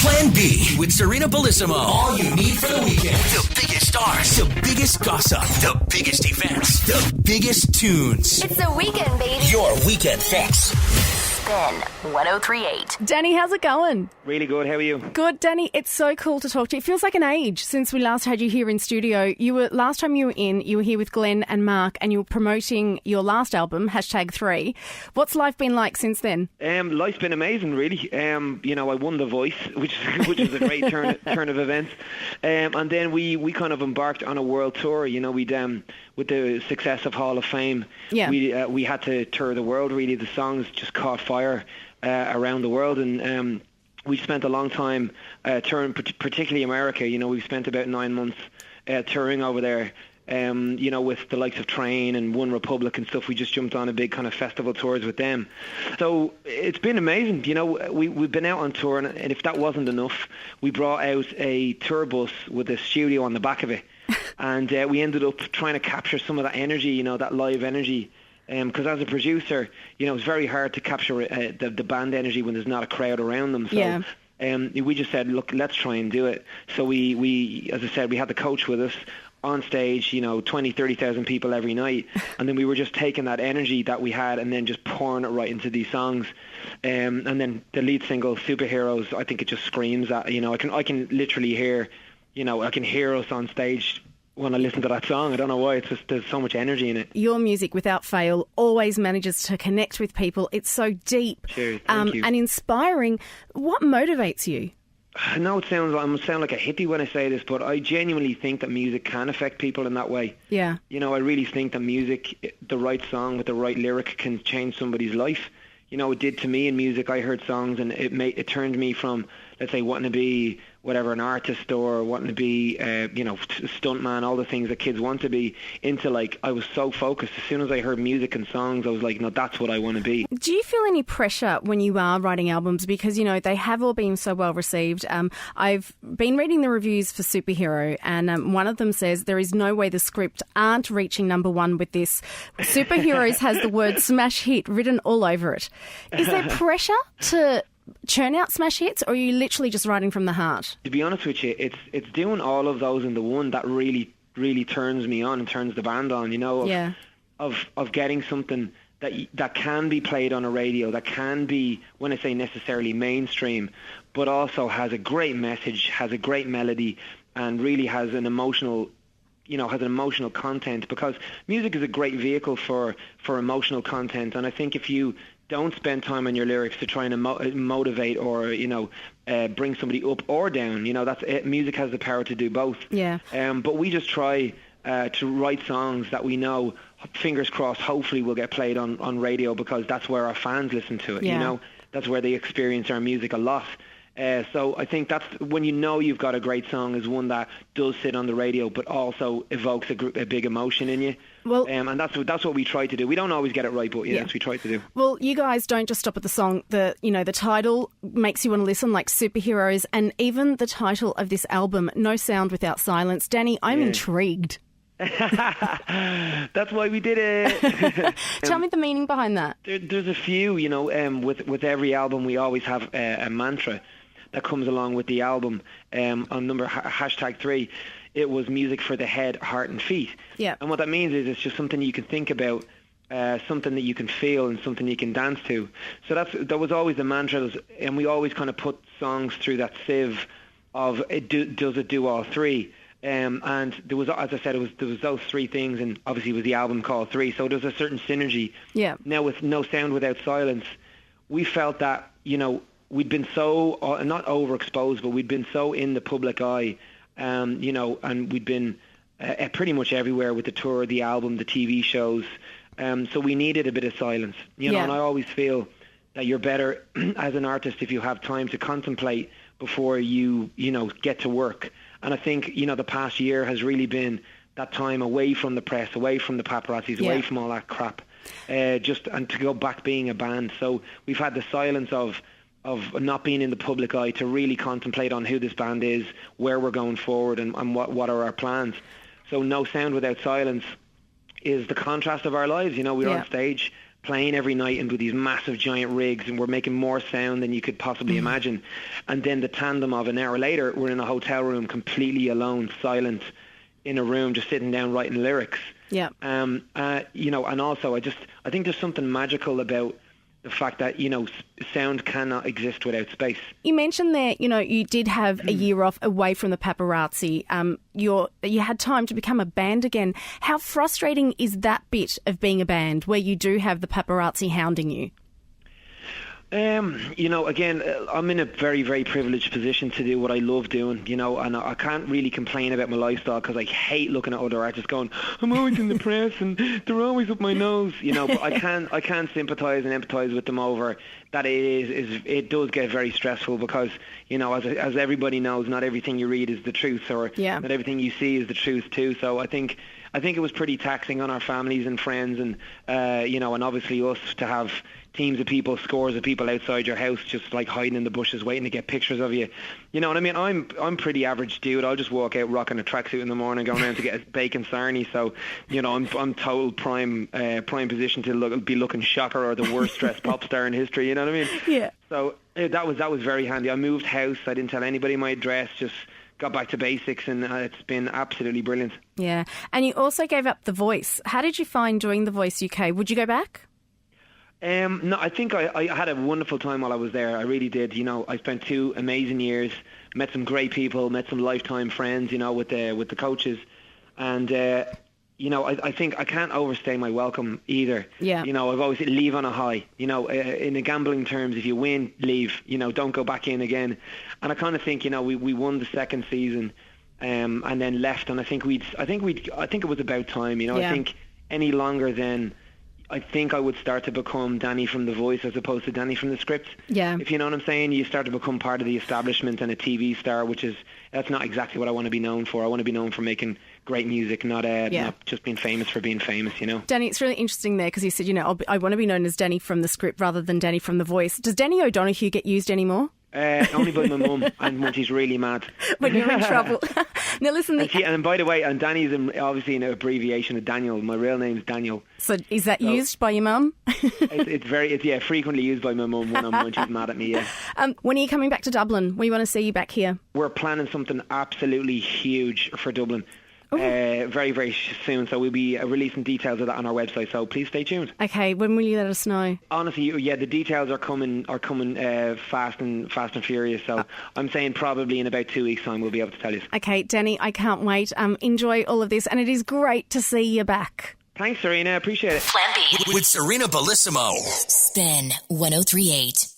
Plan B with Sarina Bellissimo. All you need for the weekend. The biggest stars, the biggest gossip, the biggest events, the biggest tunes. It's the weekend, baby. Your weekend fix. Spin 103.8. Danny, how's it going? Really good. How are you? Good, Danny. It's so cool to talk to you. It feels like an age since we last had you here in studio. Last time you were here with Glenn and Mark, and you were promoting your last album, #3. What's life been like since then? Life's been amazing, really. I won The Voice, which is a great turn of events. And then we kind of embarked on a world tour. We'd with the success of Hall of Fame, we had to tour the world. Really, the songs just caught fire around the world, and we spent a long time touring, particularly America. We spent about 9 months touring over there. With the likes of Train and One Republic and stuff. We just jumped on a big kind of festival tours with them. So it's been amazing. We've been out on tour, and if that wasn't enough, we brought out a tour bus with a studio on the back of it. And we ended up trying to capture some of that energy, that live energy. Because as a producer, it's very hard to capture the band energy when there's not a crowd around them. So we just said, look, let's try and do it. So we as I said, we had the coach with us on stage, 20, 30,000 people every night. And then we were just taking that energy that we had and then just pouring it right into these songs. And then the lead single, Superheroes, I think it just screams that, I can literally hear, I can hear us on stage when I listen to that song. I don't know why. It's just, there's so much energy in it. Your music, without fail, always manages to connect with people. It's so deep. Cheers, thank you. And inspiring. What motivates you? I know I sound like a hippie when I say this, but I genuinely think that music can affect people in that way. Yeah. I really think that music, the right song with the right lyric, can change somebody's life. It did to me in music. I heard songs and it turned me from, let's say, wanting to be whatever, an artist or wanting to be, stuntman, all the things that kids want to be, into I was so focused. As soon as I heard music and songs, I was like, no, that's what I want to be. Do you feel any pressure when you are writing albums? Because, they have all been so well received. I've been reading the reviews for Superhero, and one of them says there is no way the script aren't reaching #1 with this. Superheroes has the word smash hit written all over it. Is there pressure to churn out smash hits, or are you literally just writing from the heart? To be honest with you, it's doing all of those in the one that really, really turns me on and turns the band on, of getting something that can be played on a radio, that can be, when I say necessarily mainstream, but also has a great message, has a great melody, and really has an emotional content, because music is a great vehicle for emotional content. And I think if you don't spend time on your lyrics to try and motivate or bring somebody up or down, that's it. Music has the power to do both. But we just try to write songs that we know, fingers crossed, hopefully will get played on radio, because that's where our fans listen to it. That's where they experience our music a lot. So I think that's when you've got a great song, is one that does sit on the radio but also evokes a big emotion in you. Well, and that's what we try to do. We don't always get it right, but yes, we try to do. Well, you guys don't just stop at the song. The title makes you want to listen, like Superheroes, and even the title of this album, No Sound Without Silence. Danny, I'm intrigued. That's why we did it. Tell me the meaning behind that. There's a few, with every album we always have a mantra that comes along with the album. On number #3, it was music for the head, heart and feet. Yeah. And what that means is it's just something you can think about, something that you can feel, and something you can dance to. So that was always the mantra, and we always kind of put songs through that sieve of does it do all three? And there was, as I said, there was those three things, and obviously it was the album called Three, so there's a certain synergy. Yeah. Now with No Sound Without Silence, we felt that, we'd been so, not overexposed, but we'd been so in the public eye, and we'd been pretty much everywhere with the tour, the album, the TV shows, so we needed a bit of silence, and I always feel that you're better as an artist if you have time to contemplate before you get to work. And I think, the past year has really been that time away from the press, away from the paparazzis, away from all that crap, and to go back being a band. So we've had the silence of not being in the public eye to really contemplate on who this band is, where we're going forward, and what are our plans. So No Sound Without Silence is the contrast of our lives. We're on stage playing every night and with these massive giant rigs, and we're making more sound than you could possibly imagine. And then the tandem of an hour later, we're in a hotel room completely alone, silent, in a room just sitting down writing lyrics. Yeah. You know, and also I think there's something magical about the fact that, you know, sound cannot exist without space. You mentioned there, you know, you did have a year off away from the paparazzi. You had time to become a band again. How frustrating is that bit of being a band where you do have the paparazzi hounding you? You know, again, I'm in a very, very privileged position to do what I love doing, you know, and I can't really complain about my lifestyle because I hate looking at other artists going, I'm always in the press and they're always up my nose, you know, but I can sympathise and empathise with them over that. It does get very stressful because, you know, as everybody knows, not everything you read is the truth, or not everything you see is the truth too. So I think it was pretty taxing on our families and friends, and you know, and obviously us to have teams of people, scores of people outside your house just like hiding in the bushes waiting to get pictures of you. You know what I mean? I'm pretty average dude. I'll just walk out rocking a tracksuit in the morning going around to get a bacon sarnie. So, you know, I'm total prime position to be looking shocker or the worst dressed pop star in history, you know what I mean? Yeah. So that was very handy. I moved house. I didn't tell anybody my address, just got back to basics, and it's been absolutely brilliant. Yeah. And you also gave up The Voice. How did you find doing The Voice UK? Would you go back? No, I think I had a wonderful time while I was there. I really did. You know, I spent 2 amazing years, met some great people, met some lifetime friends, you know, with the coaches. And, you know, I think I can't overstay my welcome either. Yeah. You know, I've always said leave on a high. You know, in the gambling terms, if you win, leave. You know, don't go back in again. And I kind of think, you know, we won the second season and then left. And I think it was about time. You know, I think any longer then, I think I would start to become Danny from The Voice as opposed to Danny from the script. Yeah. If you know what I'm saying, you start to become part of the establishment and a TV star, that's not exactly what I want to be known for. I want to be known for making great music, not just being famous for being famous, you know. Danny, it's really interesting there because you said, you know, I want to be known as Danny from the script rather than Danny from The Voice. Does Danny O'Donoghue get used anymore? Only by my mum, and when she's really mad. When you're in trouble. Now listen. And by the way, and Danny's obviously an abbreviation of Daniel. My real name's Daniel. So is that used by your mum? it's frequently used by my mum when she's mad at me. Yeah. When are you coming back to Dublin? We want to see you back here. We're planning something absolutely huge for Dublin. Very, very soon. So we'll be releasing details of that on our website. So please stay tuned. Okay, when will you let us know? Honestly, the details are coming fast and furious. So I'm saying probably in about 2 weeks' time we'll be able to tell you. Okay, Danny, I can't wait. Enjoy all of this, and it is great to see you back. Thanks, Sarina. Appreciate it. Plan B With Sarina Bellissimo. Spin 1038.